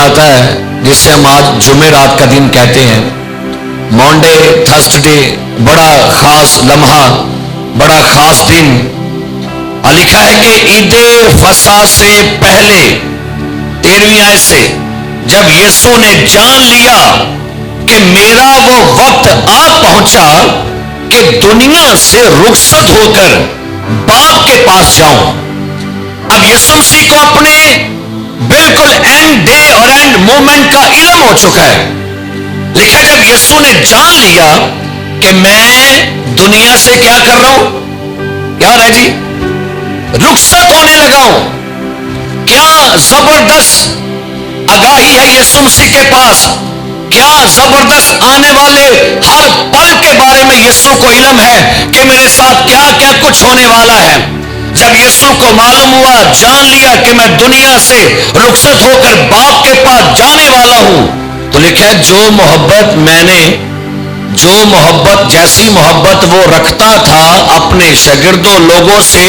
آتا ہے جسے ہم آج جمعرات کا دن کہتے ہیں، مانڈے، تھرسڈے، بڑا خاص لمحہ، بڑا خاص دن. اور لکھا ہے کہ عید فصح سے پہلے 13ویں آیت سے جب یسوع نے جان لیا کہ میرا وہ وقت آ پہنچا کہ دنیا سے رخصت ہو کر باپ کے پاس جاؤں. اب یسوع مسیح کو اپنے بالکل اینڈ ڈے اور اینڈ مومنٹ کا علم ہو چکا ہے. لکھا جب یسوع نے جان لیا کہ میں دنیا سے کیا کر رہا ہوں، کیا ہے جی، رخصت ہونے لگا ہوں. کیا زبردست آگاہی ہے یسوع مسیح کے پاس، کیا زبردست آنے والے ہر پل کے بارے میں یسوع کو علم ہے کہ میرے ساتھ کیا کیا کچھ ہونے والا ہے. جب یسوع کو معلوم ہوا، جان لیا کہ میں دنیا سے رخصت ہو کر باپ کے پاس جانے والا ہوں، تو لکھا ہے جو محبت جیسی محبت وہ رکھتا تھا اپنے شاگردوں لوگوں سے،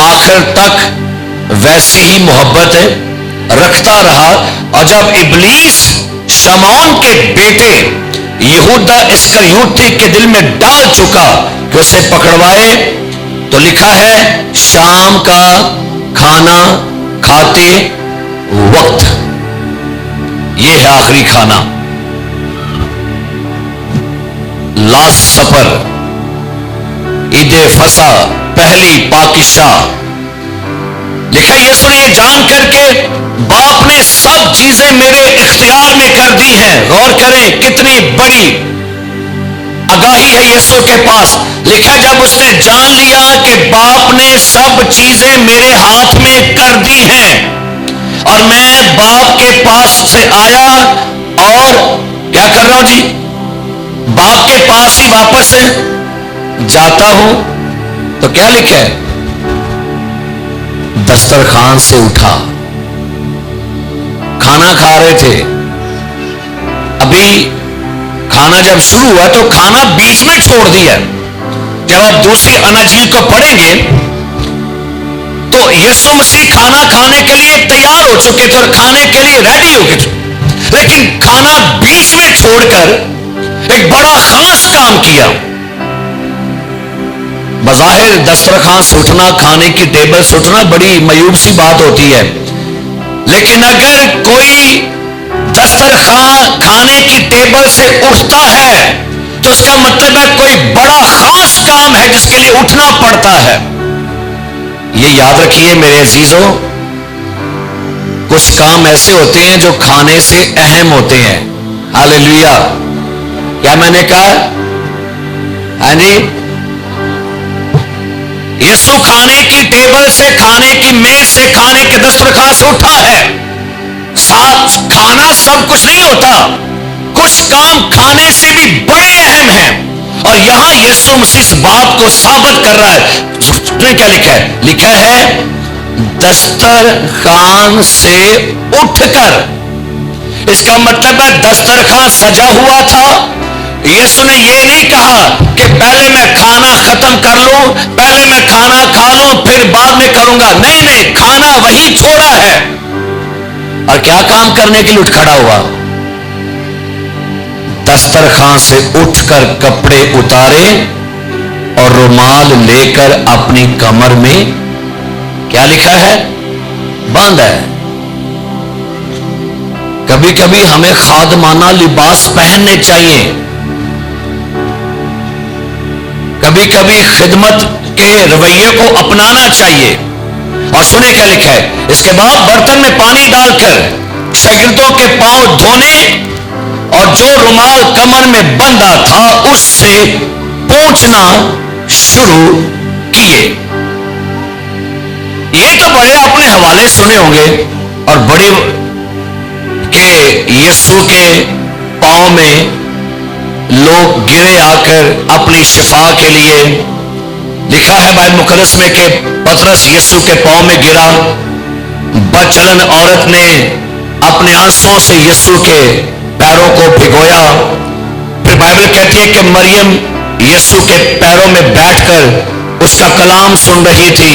آخر تک ویسی ہی محبت رکھتا رہا. اور جب ابلیس شمعون کے بیٹے یہودا اسکریوتی کے دل میں ڈال چکا کہ اسے پکڑوائے، تو لکھا ہے شام کا کھانا کھاتے وقت، یہ ہے آخری کھانا، لاسٹ سپر، عید فصح، پہلی پاکشاہ. لکھا ہے یسوع نے یہ جان کر کے باپ نے سب چیزیں میرے اختیار میں کر دی ہیں. غور کریں کتنی بڑی آگاہی ہے یسوع کے پاس. لکھا جب اس نے جان لیا کہ باپ نے سب چیزیں میرے ہاتھ میں کر دی ہیں اور میں باپ کے پاس سے آیا اور کیا کر رہا ہوں جی، باپ کے پاس ہی واپس جاتا ہوں، تو کیا لکھا ہے، دسترخوان سے اٹھا. کھانا کھا رہے تھے، ابھی کھانا جب شروع ہوا تو کھانا بیچ میں چھوڑ دیا. جب آپ دوسری اناجیل کو پڑھیں گے تو یسوع مسیح کھانا کھانے کے لیے تیار ہو چکے تھے اور کھانے کے لیے ریڈی ہو گئے تھے، لیکن کھانا بیچ میں چھوڑ کر ایک بڑا خاص کام کیا. بظاہر دسترخوان سے اٹھنا، کھانے کی ٹیبل سے اٹھنا بڑی معیوب سی بات ہوتی ہے، لیکن اگر کوئی دسترخوان کھانے کی ٹیبل سے اٹھتا ہے تو اس کا مطلب ہے کوئی بڑا خاص کام ہے جس کے لیے اٹھنا پڑتا ہے. یہ یاد رکھیے میرے عزیزوں، کچھ کام ایسے ہوتے ہیں جو کھانے سے اہم ہوتے ہیں. ہاللیلویا، کیا میں نے کہا؟ ہاں جی، یسوع کھانے کی ٹیبل سے، کھانے کی میز سے، کھانے کے دسترخوان سے اٹھا ہے. ساتھ کھانا سب کچھ نہیں ہوتا، کچھ کام کھانے سے بھی بڑے اہم ہیں، اور یہاں یسوع مسیح اس بات کو ثابت کر رہا ہے. کیا لکھا ہے؟ لکھا ہے دسترخوان سے اٹھ کر. اس کا مطلب ہے دسترخوان سجا ہوا تھا. یسوع نے یہ نہیں کہا کہ پہلے میں کھانا ختم کر لوں، پہلے میں کھانا کھا لوں پھر بعد میں کروں گا. نہیں نہیں، کھانا وہی چھوڑا ہے اور کیا کام کرنے کے لیے اٹھ کھڑا ہوا. دسترخوان سے اٹھ کر کپڑے اتارے اور رومال لے کر اپنی کمر میں کیا لکھا ہے، باندھا ہے. کبھی کبھی ہمیں خادمانہ لباس پہننے چاہیے، کبھی کبھی خدمت کے رویے کو اپنانا چاہیے. اور سنیں کیا لکھا ہے، اس کے بعد برتن میں پانی ڈال کر شاگردوں کے پاؤں دھونے اور جو رومال کمر میں بندھا تھا اس سے پوچھنا شروع کیے. یہ تو بڑے اپنے حوالے سنے ہوں گے اور بڑی کہ یسوع کے پاؤں میں لوگ گرے آ کر اپنی شفا کے لیے. لکھا ہے بائبل مقدس میں کہ پترس یسوع کے پاؤں میں گرا، بدچلن عورت نے اپنے آنسوؤں سے یسوع کے پیروں کو بھگویا. پھر بائبل کہتی ہے کہ مریم یسوع کے پیروں میں بیٹھ کر اس کا کلام سن رہی تھی.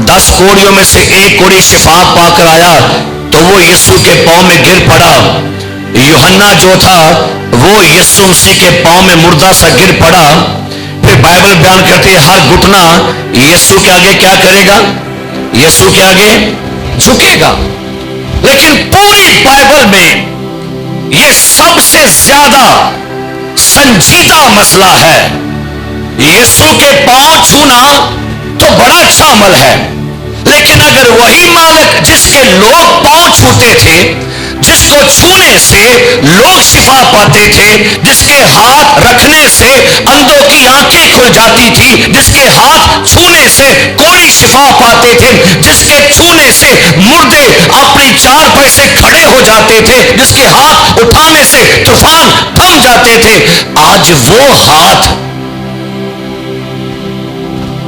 10 کوڑیوں میں سے ایک کوڑی شفا پا کر آیا. تو وہ یسوع کے پاؤں میں گر پڑا. یوحنا جو تھا وہ یسوع مسیح کے پاؤں میں مردہ سا گر پڑا. پھر بائبل بیان کرتی ہے ہر گھٹنا یسوع کے آگے کیا کرے گا؟ یسوع کے آگے جھکے گا. لیکن پوری بائبل میں یہ سب سے زیادہ سنجیدہ مسئلہ ہے. یسوع کے پاؤں چھونا تو بڑا اچھا عمل ہے، لیکن اگر وہی مالک جس کے لوگ پاؤں چھوتے تھے، جس کو چھونے سے لوگ شفا پاتے تھے، جس کے ہاتھ رکھنے سے اندھوں کی آنکھیں کھل جاتی تھی، جس کے ہاتھ چھونے سے کوڑی شفا پاتے تھے، جس کے چھونے سے مردے اپنی چارپائی سے کھڑے ہو جاتے تھے، جس کے ہاتھ اٹھانے سے طوفان تھم جاتے تھے، آج وہ ہاتھ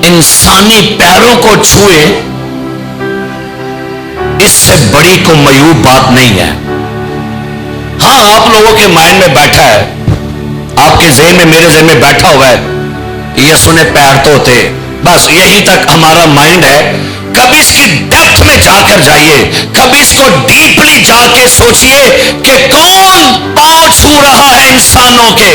انسانی پیروں کو چھوئے، اس سے بڑی کو معیوب بات نہیں ہے. ہاں آپ لوگوں کے مائنڈ میں بیٹھا ہے، آپ کے ذہن میں میرے ذہن میں بیٹھا ہوا ہے یسوع نے پیر دھوتے، بس یہی تک ہمارا مائنڈ ہے. کبھی اس کی ڈیپتھ میں جا کر جائیے، کبھی اس کو ڈیپلی جا کے سوچئے کہ کون پاؤں چھو رہا ہے انسانوں کے.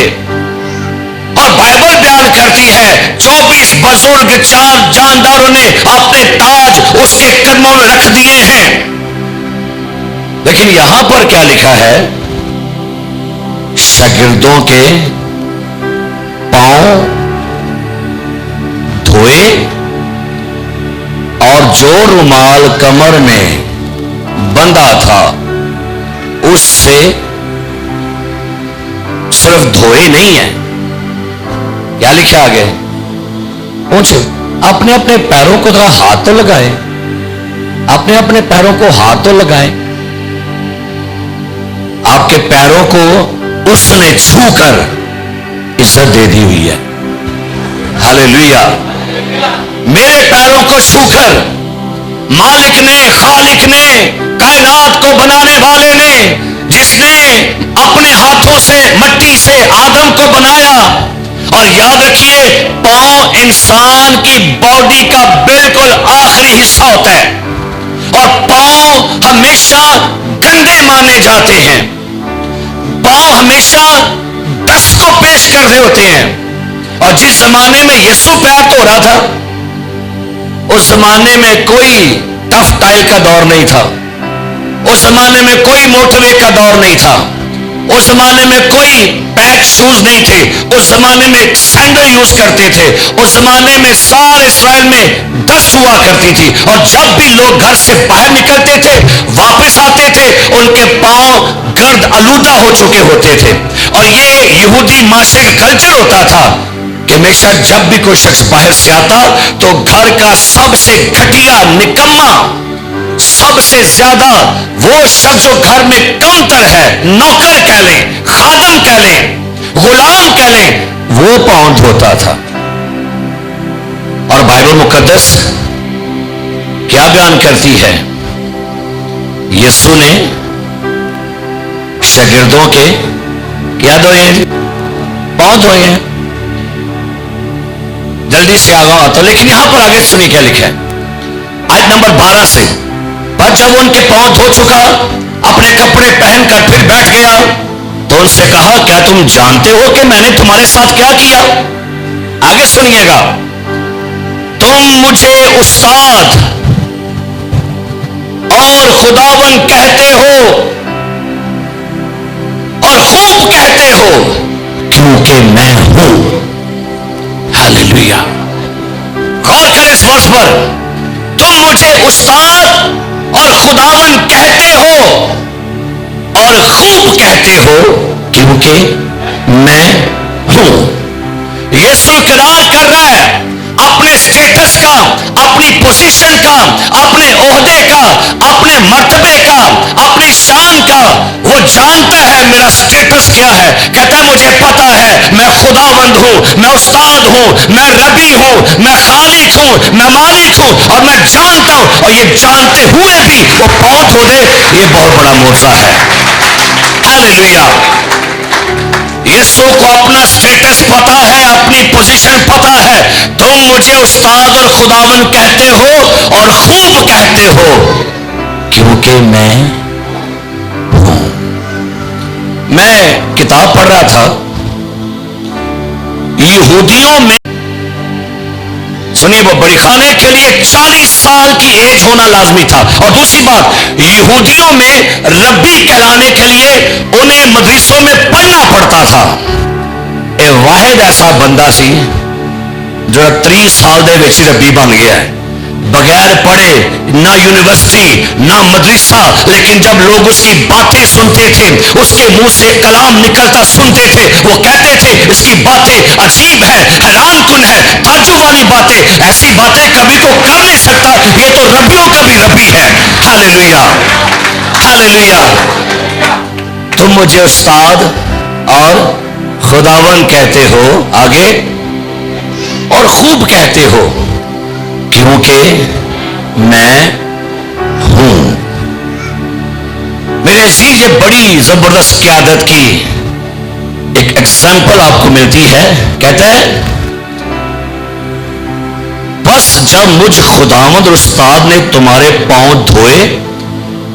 اور بائبل بیان کرتی ہے 24 بزرگ جانداروں نے اپنے تاج اس کے قدموں میں رکھ دیے ہیں. لیکن یہاں پر کیا لکھا ہے؟ شاگردوں کے پاؤں دھوئے اور جو رومال کمر میں بندھا تھا اس سے صرف دھوئے نہیں ہیں. کیا لکھا آگے؟ پوچھو اپنے اپنے پیروں کو ذرا ہاتھ تو لگائیں، اپنے اپنے پیروں کو ہاتھ تو لگائیں. آپ کے پیروں کو اس نے چھو کر عزت دے دی ہوئی ہے. ہاللیلویا. میرے پیروں کو چھو کر مالک نے، خالق نے، کائنات کو بنانے والے نے، جس نے اپنے ہاتھوں سے مٹی سے آدم کو بنایا. اور یاد رکھیے پاؤں انسان کی باڈی کا بالکل آخری حصہ ہوتا ہے، اور پاؤں ہمیشہ گندے مانے جاتے ہیں. پاؤں ہمیشہ دست کو پیش کر رہے ہوتے ہیں. اور جس زمانے میں یسوع پیر دھو رہا تھا اس زمانے میں کوئی ٹف ٹائل کا دور نہیں تھا، اس زمانے میں کوئی موٹر وے کا دور نہیں تھا، اس زمانے میں کوئی پیک شوز نہیں تھے، اس زمانے میں سینڈل یوز کرتے تھے، اس زمانے میں سارے اسرائیل میں دست ہوا کرتی تھی. اور جب بھی لوگ گھر سے باہر نکلتے تھے واپس آتے تھے ان کے پاؤں گرد آلودہ ہو چکے ہوتے تھے. اور یہ یہودی معاشرے کا کلچر ہوتا تھا کہ ہمیشہ جب بھی کوئی شخص باہر سے آتا تو گھر کا سب سے گھٹیا، نکما، سب سے زیادہ وہ شخص جو گھر میں کمتر ہے، نوکر کہہ لیں، خادم کہہ لیں، غلام کہہ لیں، وہ پاؤں دھوتا تھا. اور بائبل مقدس کیا بیان کرتی ہے؟ یسوع نے شاگردوں کے کیا دھوئے؟ پاؤں دھوئے ہیں. جلدی سے آگا تو لیکن یہاں پر آگے سنی کیا لکھا ہے آیت نمبر 12 سے. پر جب ان کے پاؤں دھو چکا اپنے کپڑے پہن کر پھر بیٹھ گیا تو ان سے کہا کیا تم جانتے ہو کہ میں نے تمہارے ساتھ کیا کیا؟ آگے سنیے گا. تم مجھے استاد اور خداوند کہتے ہو اور خوب کہتے ہو کیونکہ میں ہوں. ہاللیلویا. غور کریں اس ورس پر. تم مجھے استاد اور خداوند کہتے ہو اور خوب کہتے ہو کیونکہ میں ہوں. یسوع اقرار کر رہا ہے اپنے اسٹیٹس کا، اپنی پوزیشن کا، اپنے عہدے کا، اپنے مرتبے کا، اپنی شان کا. وہ جانتا ہے میرا اسٹیٹس کیا ہے. کہتا ہے مجھے پتا ہے میں خداوند ہوں، میں استاد ہوں، میں ربی ہوں، میں خالق ہوں، میں مالک ہوں. اور میں جانتا ہوں، اور یہ جانتے ہوئے بھی وہ پاؤں دھو دے، یہ بہت بڑا معجزہ ہے. ہاللیلویا. یسوع کو اپنا اسٹیٹس پتا ہے، اپنی پوزیشن پتا ہے. تم مجھے استاد اور خداوند کہتے ہو اور خوب کہتے ہو کیونکہ میں ہوں. میں کتاب پڑھ رہا تھا، یہودیوں میں سنیے وہ بڑی خانے کے لیے 40 سال کی ایج ہونا لازمی تھا. اور دوسری بات، یہودیوں میں ربی کہلانے کے لیے انہیں مدرسوں میں پڑھنا پڑتا تھا. اے واحد ایسا بندہ سی جو 30 سال دے وچ ربی بن گیا ہے، بغیر پڑھے، نہ یونیورسٹی نہ مدرسہ، لیکن جب لوگ اس کی باتیں سنتے تھے، اس کے منہ سے کلام نکلتا سنتے تھے، وہ کہتے تھے اس کی باتیں عجیب ہے، حیران کن ہے، تعجب والی باتیں، ایسی باتیں کبھی تو کر نہیں سکتا، یہ تو ربیوں کا بھی ربی ہے. ہاللیلویا ہاللیلویا. تم مجھے استاد اور خداوند کہتے ہو، آگے، اور خوب کہتے ہو کیونکہ میں ہوں. میرے عزیز، یہ بڑی زبردست قیادت کی ایک ایگزامپل آپ کو ملتی ہے. کہتا ہے بس جب مجھ خداوند اور استاد نے تمہارے پاؤں دھوئے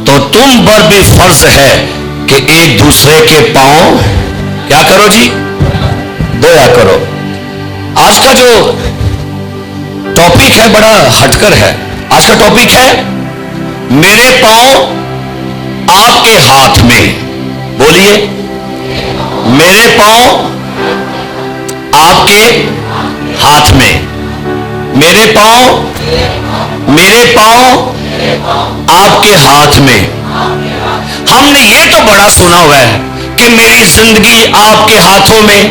تو تم پر بھی فرض ہے کہ ایک دوسرے کے پاؤں کیا کرو جی؟ دھویا کرو. آج کا جو ٹاپک ہے بڑا ہٹ کر ہے. آج کا ٹاپک ہے میرے پاؤں آپ کے ہاتھ میں. بولیے، میرے پاؤں آپ کے ہاتھ میں. میرے پاؤں آپ کے ہاتھ میں. ہم نے یہ تو بڑا سنا ہوا ہے کہ میری زندگی آپ کے ہاتھوں میں،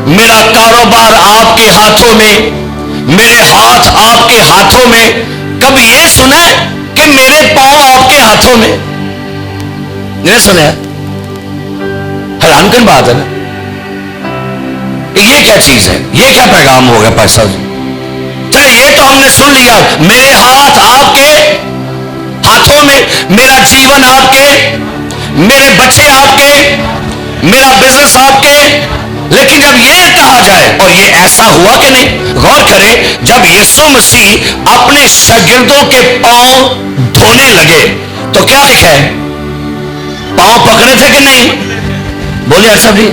میرا کاروبار آپ کے ہاتھوں میں، میرے ہاتھ آپ کے ہاتھوں میں. کبھی یہ سنا ہے کہ میرے پاؤں آپ کے ہاتھوں میں؟ نہیں سنا. حیران کن بات ہے نا. یہ کیا چیز ہے؟ یہ کیا پیغام ہو گیا پاک صاحب جی؟ چلے یہ تو ہم نے سن لیا، میرے ہاتھ آپ کے ہاتھوں میں، میرا جیون آپ کے، میرے بچے آپ کے، میرا بزنس آپ کے. لیکن جب یہ کہا جائے، اور یہ ایسا ہوا کہ نہیں، غور کریں، جب یسوع مسیح اپنے شاگردوں کے پاؤں دھونے لگے تو کیا لکھا ہے؟ پاؤں پکڑے تھے کہ نہیں؟ بولے اچھا جی،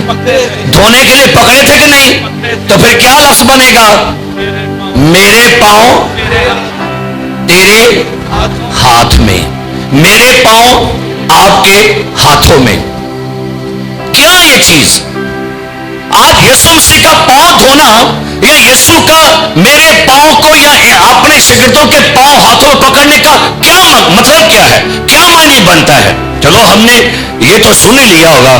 دھونے کے لیے پکڑے تھے کہ نہیں؟ تو پھر کیا لفظ بنے گا؟ میرے پاؤں تیرے ہاتھ میں، میرے پاؤں آپ کے ہاتھوں میں. کیا یہ چیز؟ آج یسوع مسیح کا پاؤں دھونا یا یسوع کا میرے پاؤں کو یا اپنے شاگردوں کے پاؤں ہاتھوں میں پکڑنے کا کیا مطلب کیا ہے؟ کیا معنی بنتا ہے؟ چلو ہم نے یہ تو سن ہی لیا ہوگا.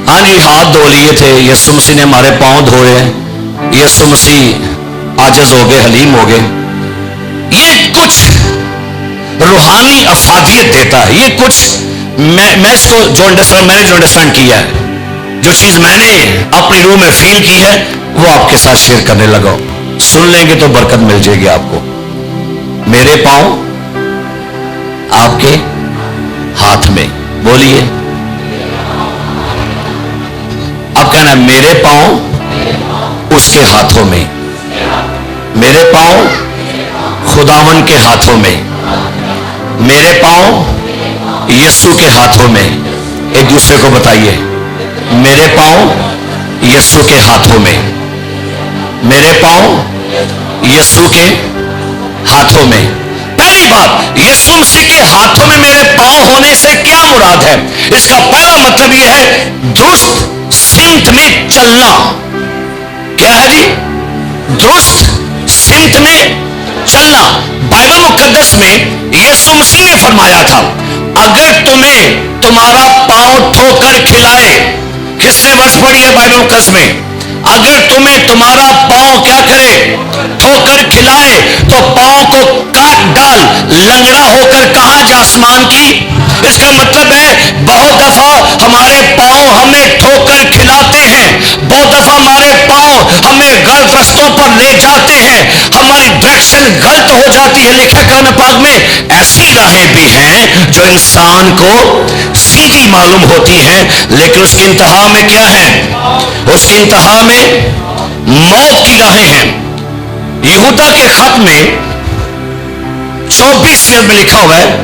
ہاں جی، ہاتھ دھو لیے تھے، یسوع مسیح نے ہمارے پاؤں دھوئے، یسوع مسیح عاجز ہو گئے، حلیم ہو گئے. یہ کچھ روحانی افادیت دیتا ہے. یہ کچھ میں اس کو جو انڈرسٹینڈ کیا ہے، جو چیز میں نے اپنی روح میں فیل کی ہے، وہ آپ کے ساتھ شیئر کرنے لگا. سن لیں گے تو برکت مل جائے گی آپ کو. میرے پاؤں آپ کے ہاتھ میں. بولیے، اب کہنا میرے پاؤں اس کے ہاتھوں میں، میرے پاؤں خداوند کے ہاتھوں میں، میرے پاؤں یسوع کے ہاتھوں میں. ایک دوسرے کو بتائیے، میرے پاؤں یسوع کے ہاتھوں میں، میرے پاؤں یسوع کے ہاتھوں میں. پہلی بات، یسوع مسیح کے ہاتھوں میں میرے پاؤں ہونے سے کیا مراد ہے؟ اس کا پہلا مطلب یہ ہے درست سمت میں چلنا. کیا ہے جی؟ درست سمت میں چلنا. بائبل مقدس میں یسوع مسیح نے فرمایا تھا، اگر تمہیں تمہارا پاؤں ٹھوکر کھلائے، کس نے ورس پڑھی ہے بائبل مقدس میں؟ اگر تمہیں تمہارا پاؤں کیا کرے؟ ٹھوکر کھلائے، تو پاؤں کو کاٹ ڈال، لنگڑا ہو کر کہاں جا آسمان کی. اس کا مطلب ہے بہت دفعہ ہمارے پاؤں ہمیں ٹھوکر کھلاتے ہیں، بہت دفعہ ہمارے پاؤں ہمیں غلط رستوں پر لے جاتے ہیں، ہماری ڈائریکشن غلط ہو جاتی ہے. لکھا قرآن پاک میں ایسی راہیں بھی ہیں جو انسان کو سیدھی معلوم ہوتی ہیں، لیکن اس کی انتہا میں کیا ہے؟ اس کی انتہا میں موت کی راہیں ہیں. یہودا کے خط میں 24 میں لکھا ہوا ہے،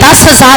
10,000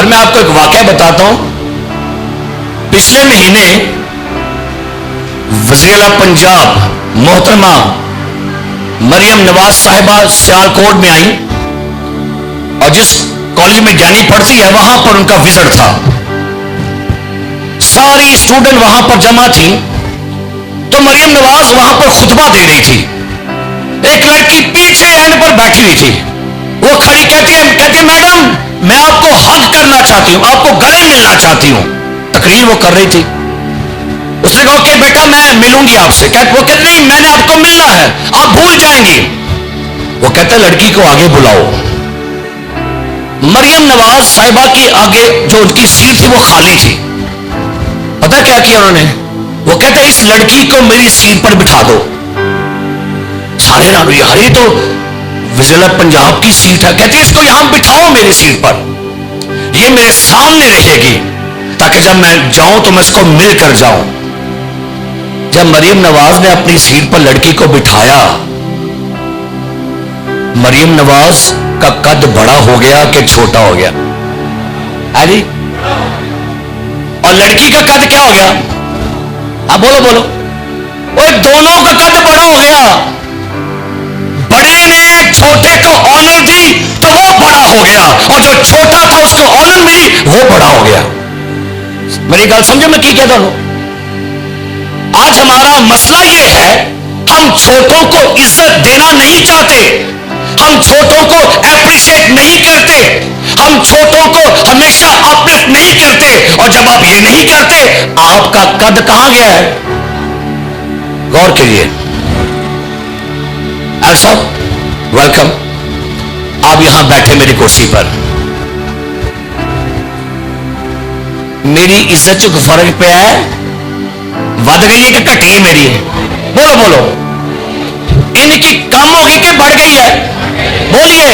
اور میں آپ کو ایک واقعہ بتاتا ہوں. پچھلے مہینے وزیر اعلیٰ پنجاب محترمہ مریم نواز صاحبہ سیالکوٹ میں آئی اور جس کالج میں گیانی پڑھتی ہے وہاں پر ان کا وزٹ تھا. ساری اسٹوڈنٹ وہاں پر جمع تھی تو مریم نواز وہاں پر خطبہ دے رہی تھی. ایک لڑکی پیچھے اینڈ پر بیٹھی ہوئی تھی. وہ کھڑی کہتی ہے میڈم میں آپ کو ہگ کرنا چاہتی ہوں, آپ کو گلے ملنا چاہتی ہوں. تقریر وہ کر رہی تھی. اس نے کہا اوکے بیٹا میں ملوں گی آپ سے. وہ کہتے نہیں میں نے آپ کو ملنا ہے, آپ بھول جائیں گی. وہ کہتا ہے لڑکی کو آگے بلاؤ. مریم نواز صاحبہ کی آگے جو ان کی سیٹ تھی وہ خالی تھی. پتہ کیا کیا انہوں نے؟ وہ کہتے اس لڑکی کو میری سیٹ پر بٹھا دو. سارے نام یار یہ تو وزیر اعلیٰ پنجاب کی سیٹ ہے. کہتی اس کو یہاں بٹھاؤ میری سیٹ پر, یہ میرے سامنے رہے گی تاکہ جب میں جاؤں تو میں اس کو مل کر جاؤں. جب مریم نواز نے اپنی سیٹ پر لڑکی کو بٹھایا, مریم نواز کا قد بڑا ہو گیا کہ چھوٹا ہو گیا؟ جی. اور لڑکی کا قد کیا ہو گیا؟ آپ بولو بولو. وہ دونوں کا قد بڑا ہو گیا. بڑے نے چھوٹے کو آنر دی تو وہ بڑا ہو گیا, اور جو چھوٹا تھا اس کو آنر ملی وہ بڑا ہو گیا. میری گل سمجھو میں کی کہتا ہوں. آج ہمارا مسئلہ یہ ہے ہم چھوٹوں کو عزت دینا نہیں چاہتے, ہم چھوٹوں کو اپریشیٹ نہیں کرتے, ہم چھوٹوں کو ہمیشہ اپلفٹ نہیں کرتے. اور جب آپ یہ نہیں کرتے آپ کا قد کہاں گیا ہے؟ غور کیجیے. صاحب ویلکم, آپ یہاں بیٹھے میری کرسی پر. میری عزت کو فرق پہ ہے, ود گئی ہے کہ گھٹی ہے میری؟ بولو بولو. ان کی کم ہوگی کہ بڑھ گئی ہے؟ بولیے.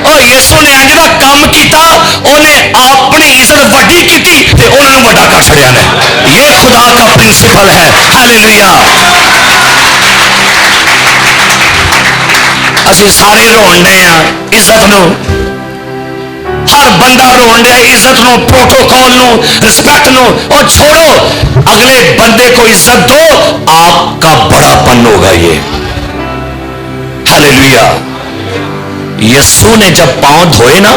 اور یسو نے انج دا کام کیتا, انہیں اپنی عزت وڈی کیتی تے انہوں نے وڈا کر چھڑیا نے. یہ خدا کا پرنسپل ہے. ہاللیلویا. اسی سارے رون ڈے ہیں عزت نو, ہر بندہ رون ڈے عزت نو, پروٹوکول نو, رسپیکٹ نو. اور چھوڑو اگلے بندے کو عزت دو, آپ کا بڑا پن ہوگا یہ. ہاللیلویا. یسوع نے جب پاؤں دھوئے نا,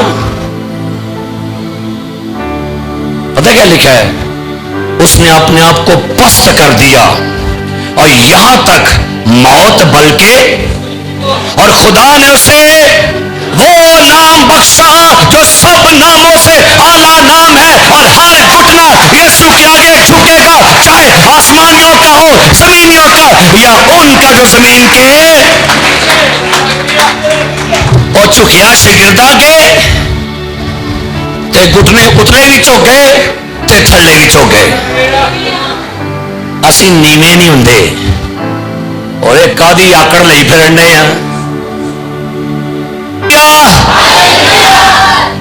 پتہ کیا لکھا ہے؟ اس نے اپنے آپ کو پست کر دیا اور یہاں تک موت بلکہ, اور خدا نے اسے وہ نام بخشا جو سب ناموں سے اعلیٰ نام ہے, اور ہر گھٹنا یسوع کے آگے جھکے گا, چاہے آسمانیوں کا ہو, زمینیوں کا, یا ان کا جو زمین کے. اور چکیا شگردا گئے تے گھٹنے اتلے بھی چوکے تے تھلے بھی چوکے. اسی نیویں نہیں ہوندے اور ایک کادی آکڑ لئی پھرنے ہیں.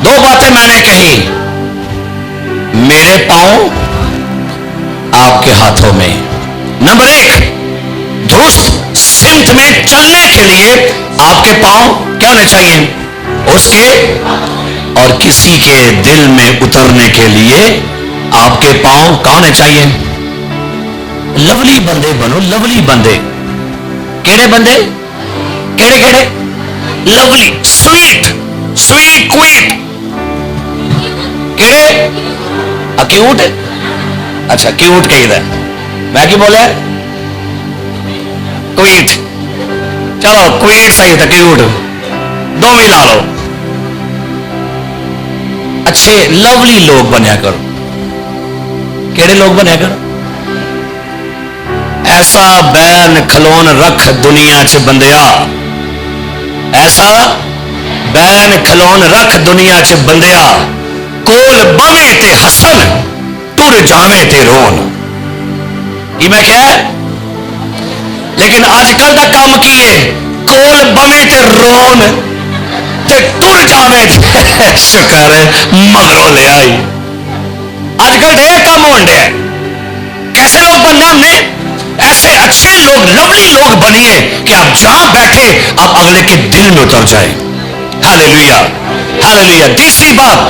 دو باتیں میں نے کہی, میرے پاؤں آپ کے ہاتھوں میں. نمبر ایک, درست سمت میں چلنے کے لیے آپ کے پاؤں کیا ہونے چاہیے؟ اس کے. اور کسی کے دل میں اترنے کے لیے آپ کے پاؤں کہاں ہونے چاہیے؟ لولی بندے بنو, لولی بندے. کیڑے بندے؟ کیڑے کیڑے؟ Lovely, sweet, sweet cute. کیڑے؟ کیوٹ. اچھا کیوٹ کہی دا, میں کی بولے کوئٹ. چلو کوئٹ صحیح تھا, کیوٹ دو ملا لو. اچھے لولی لوگ بنیا کرو. کیڑے لوگ بنیا کرو؟ ایسا بین کھلون رکھ دنیا چ بندیا, ایسا بین کھلون رکھ دنیا چ بندیا, کول باویں تے ہسن ٹر جاویں تے رون. یہ میں کیا ہے؟ لیکن آج کل دا کام کی ہے, کول باویں تے رون تے ٹر جاویں تے شکر ہے مگروں لے آئی. آج کل ڈھیر کام ہون ڈے. کیسے لوگ بننا ہم نے؟ ایسے اچھے لوگ, لولی لوگ بنیے کہ آپ جہاں بیٹھے آپ اگلے کے دل میں اتر جائیں. ہاللیلویا, ہاللیلویا. تیسری بات,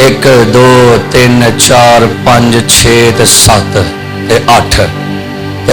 1 2 3 4 5 6 7 8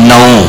9।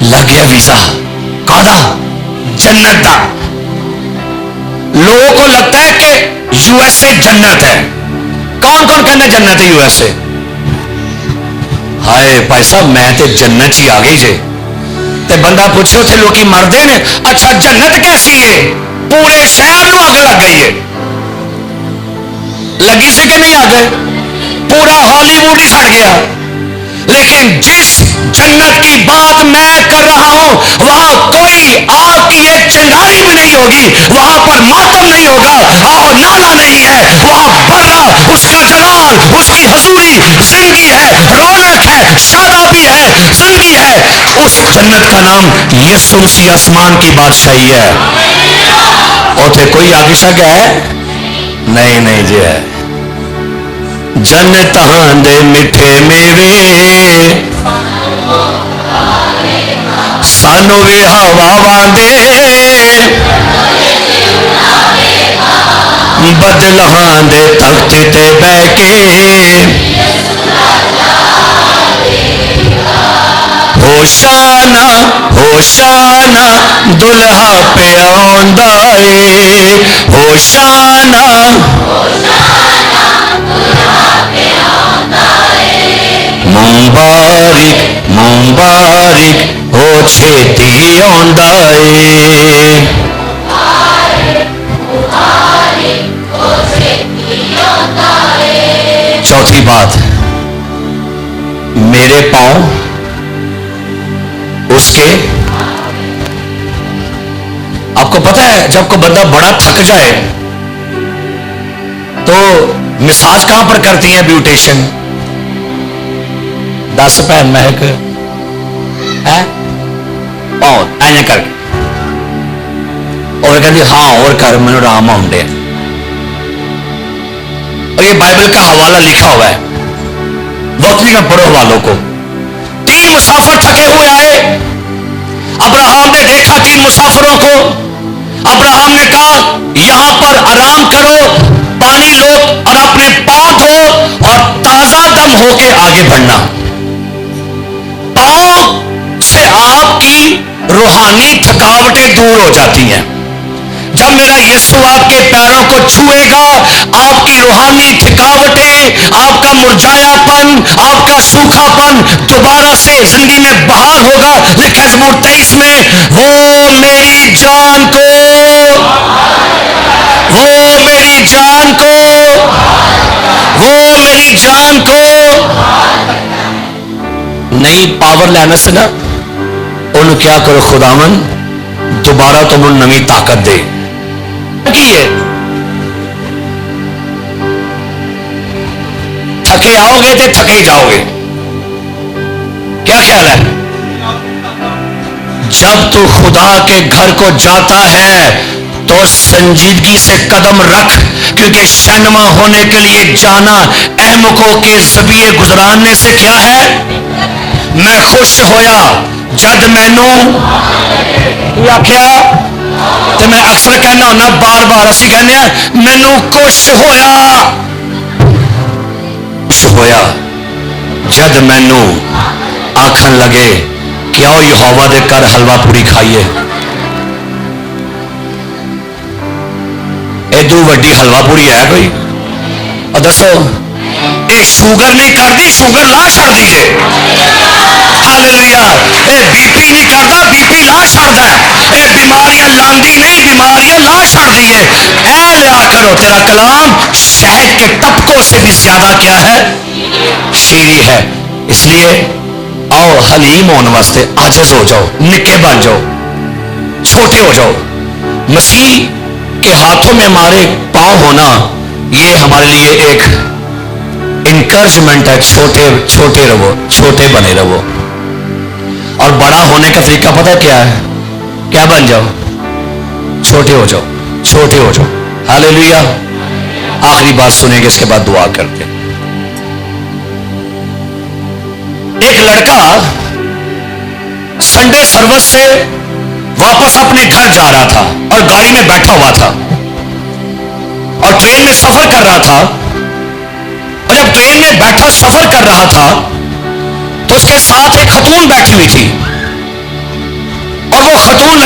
لگ گیا ویزا کہا جنت کا. لوگوں کو لگتا ہے کہ یو ایس اے جنت ہے. کون کون کہنا جنت ہے یو ایس اے؟ ہائے بھائی صاحب میں تے جنت ہی آ گئی جے. تے بندہ پوچھے اتنے لوگ مردے نے اچھا جنت کیسی ہے؟ پورے شہر نو اگ لگ گئی ہے. لگی سے کہ نہیں آگ؟ پورا ہالی ووڈ ہی سڑ گیا. لیکن جس جنت کی بات میں کر رہا ہوں وہاں کوئی آگ کی ایک چنگاری بھی نہیں ہوگی. وہاں پر ماتم نہیں ہوگا. آہ نالا نہیں ہے. وہاں برا اس کا جلال اس کی حضوری زندگی ہے, رونق ہے, شادابی ہے, زندگی ہے. اس جنت کا نام یسوع مسیح آسمان کی بادشاہی ہے. اوتھے کوئی آگے سکا ہے؟ نہیں جی ہے. جنتاں دے میٹھے میوے سانو بھی ہواواں دے بدلاں دے تخت تے بہ کے ہوشانا ہوشانا دلہا پہ آندا اے ہوشانا مبارک مبارک ہو چھیتی آندا اے. چوتھی بات, میرے پاؤں اس کے. آپ کو پتا ہے جب کوئی بندہ بڑا تھک جائے تو مساج کہاں پر کرتی ہیں بیوٹیشن؟ 10 پہ مہک پاؤں ایسے کر کے اور کہتی ہاں اور کر میں آرام آؤں دے. اور یہ بائبل کا حوالہ لکھا ہوا ہے, وقت نہیں پڑھو حوالوں کو. 3 مسافر تھکے ہوئے آئے. ابراہم نے دیکھا 3 مسافروں کو. ابراہم نے کہا یہاں پر آرام کرو, پانی لو اور اپنے پاؤں دھو اور تازہ دم ہو کے آگے بڑھنا. پاؤں سے آپ کی روحانی تھکاوٹیں دور ہو جاتی ہیں. جب میرا یسوع آپ کے پیروں کو چھوئے گا آپ کی روحانی تھکاوٹیں, آپ کا مرجایا پن, آپ کا سوکھا پن دوبارہ سے زندگی میں بحال ہوگا. لکھا زبور 23 میں وہ میری جان کو وہ میری جان کو وہ میری جان کو نئی پاور لینا سے نا انہوں کیا کرو خداون دوبارہ تم انہوں نئی طاقت دے کی ہے. تھکے آؤ گے تو تھکے جاؤ گے. کیا خیال ہے؟ جب تو خدا کے گھر کو جاتا ہے تو سنجیدگی سے قدم رکھ, کیونکہ شنما ہونے کے لیے جانا احمقوں کے ذبیحے گزراننے سے کیا ہے. میں خوش ہویا جد مینوں کیا تو میں اکثر کہنا ہونا بار بار اسی کہنے ہیں مینوں خوش ہویا جد مینوں آکھن لگے کہ آؤ یہوہ دے کر حلوہ پوری کھائیے. ایدو وڈی حلوہ پوری ہے کوئی؟ اور دسو اے شوگر نہیں کردی, شوگر لا چھڑ دیجئے. ہاللویا. اے بی پی نہیں کرتا, بی پی لا چھڑتا ہے. اے بیماریاں لاندی نہیں, بیماریاں لا چھڑ دیئے. اے لیا کرو, تیرا کلام شہد کے طبقوں سے بھی زیادہ کیا ہے, شیریں ہے. اس لیے آؤ حلیم ہونے واسطے عاجز ہو جاؤ, نکے بن جاؤ, چھوٹے ہو جاؤ. مسیح کے ہاتھوں میں ہمارے پاؤں ہونا یہ ہمارے لیے ایک انکریجمنٹ ہے. چھوٹے رہو, چھوٹے بنے رہو. اور بڑا ہونے کا طریقہ پتہ کیا ہے؟ کیا بن جاؤ, چھوٹے ہو جاؤ, چھوٹے ہو جاؤ. ہاللیلویا. آخری بات سنیں گے, اس کے بعد دعا کرتے. ایک لڑکا سنڈے سروس سے واپس اپنے گھر جا رہا تھا اور گاڑی میں بیٹھا ہوا تھا اور ٹرین میں سفر کر رہا تھا. اور جب ٹرین میں بیٹھا سفر کر رہا تھا تو اس کے ساتھ ایک خاتون بیٹھی ہوئی تھی.